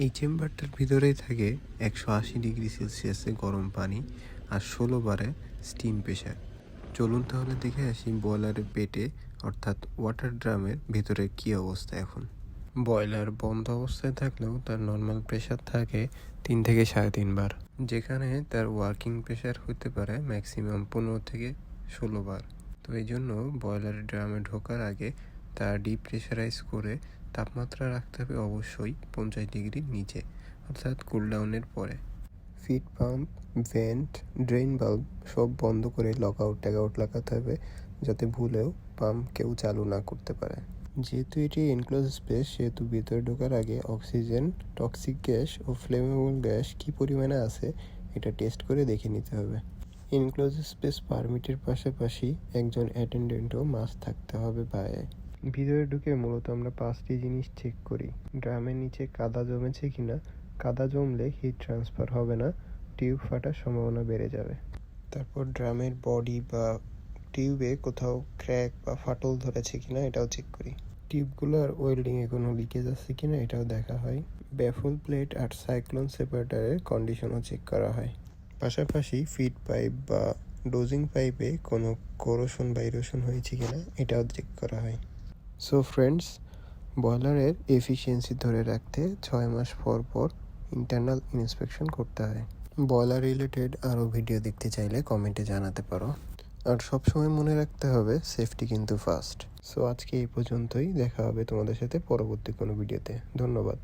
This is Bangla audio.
এই চেম্বারটার ভিতরেই থাকে 180 ডিগ্রি সেলসিয়াসে গরম পানি আর 16 বারে স্টিম প্রেশার। চলুন তাহলে দেখে আসি বয়লারের পেটে অর্থাৎ ওয়াটার ড্রামের ভেতরে কী অবস্থা এখন। বয়লার বন্ধ অবস্থায় থাকলেও তার নর্মাল প্রেশার থাকে 3 থেকে 3.5 বার, যেখানে তার ওয়ার্কিং প্রেশার হতে পারে ম্যাক্সিমাম 15 থেকে 16 বার। তো এই জন্য বয়লারের ড্রামে ঢোকার আগে তা ডিপ্রেশারাইজ করে তাপমাত্রা রাখতে হবে অবশ্যই 50 ডিগ্রির নিচে, অর্থাৎ কুলডাউনের পরে। Feed pump, vent, drain bulb সব বন্ধ করে লক আউট ট্যাগ আউট লাগাতে হবে, যাতে ভুলেও পাম্প কেউ চালু না করতে পারে। যেহেতু এটি এনক্লোজ স্পেস, সেহেতু ভিতরে ঢোকার আগে অক্সিজেন, টক্সিক গ্যাস ও ফ্লেমেবল গ্যাস কী পরিমাণে আছে এটা টেস্ট করে দেখে নিতে হবে। এনক্লোজ স্পেস পারমিটের পাশাপাশি একজন অ্যাটেন্ডেন্টও মাস্ট থাকতে হবে বাইরে। ভিতরে ঢুকে মূলত আমরা 5টি জিনিস চেক করি। ড্রামের নিচে কাদা জমেছে কিনা, কাদা জমলে হিট ট্রান্সফার হবে না, টিউব ফাটার সম্ভাবনা বেড়ে যাবে। তারপর ড্রামের বডি বা টিউবে কোথাও ক্র্যাক বা ফাটল ধরেছে কিনা এটাও চেক করি। টিউবগুলোর ওয়েল্ডিংয়ে কোনো লিকেজ আছে কিনা এটাও দেখা হয়। ব্যাফল প্লেট আর সাইক্লোন সেপারেটরের কন্ডিশনও চেক করা হয়। পাশাপাশি ফিড পাইপ বা ডোজিং পাইপে কোনো কোরোশন বা ইরোশন হয়েছে কিনা এটাও চেক করা হয়। সো ফ্রেন্ডস, বয়লারের এফিসিয়েন্সি ধরে রাখতে 6 মাস পর পর ইন্টারনাল ইন্সপেকশন করতে হয়। বয়লার রিলেটেড আরও ভিডিও দেখতে চাইলে কমেন্টে জানাতে পারো। আর সবসময় মনে রাখতে হবে সেফটি কিন্তু ফার্স্ট। সো আজকে এই পর্যন্তই, দেখা হবে তোমাদের সাথে পরবর্তী কোনো ভিডিওতে। ধন্যবাদ।